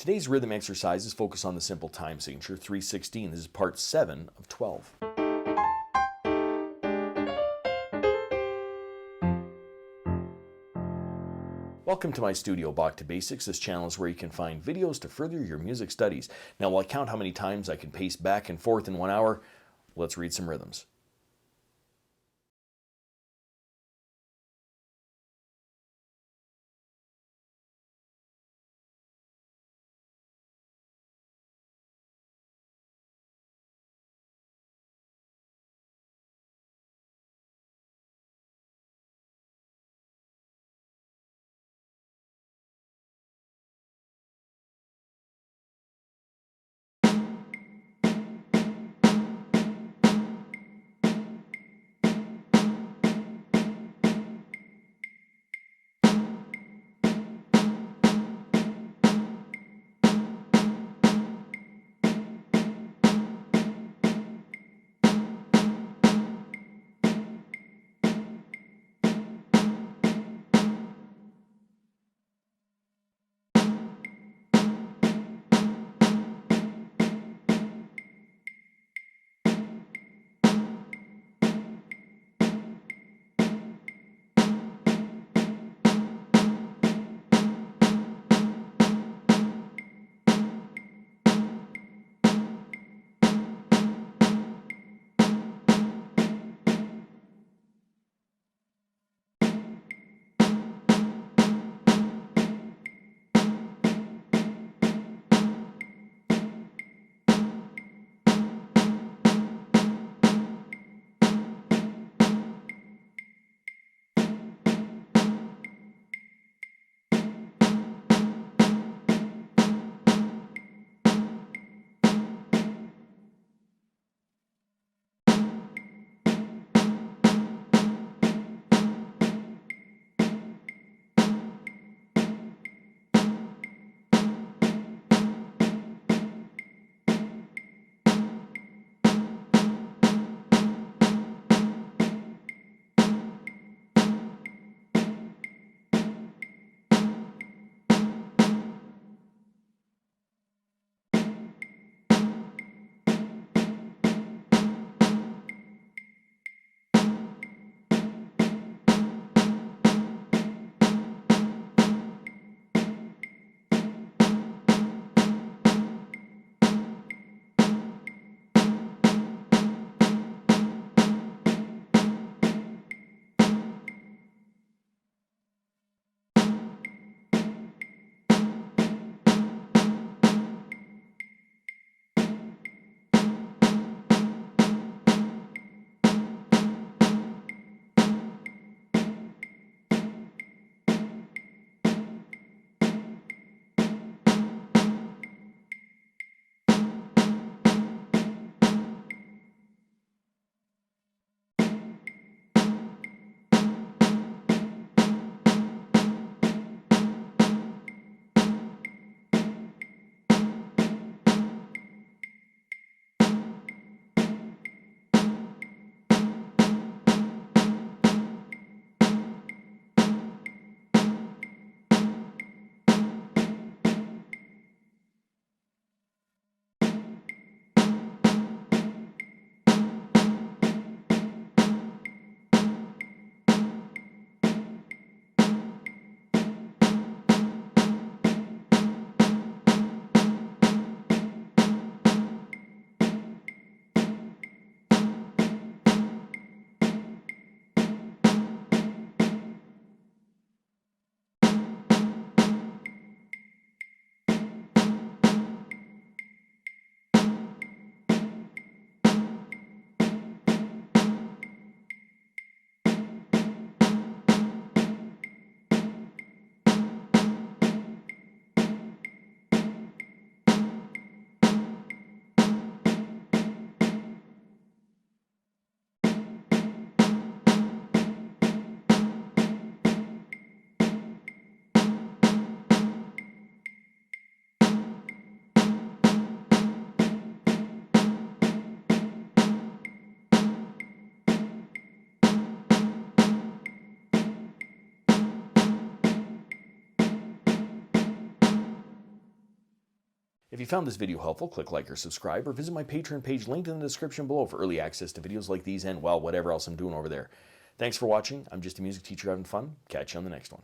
Today's rhythm exercises focus on the simple time signature 3/16. This is part 7 of 12. Welcome to my studio, Bach To Basics. This channel is where you can find videos to further your music studies. Now, while I count how many times I can pace back and forth in 1 hour, let's read some rhythms. If you found this video helpful, click like or subscribe, or visit my Patreon page linked in the description below for early access to videos like these and, well, whatever else I'm doing over there. Thanks for watching. I'm just a music teacher having fun. Catch you on the next one.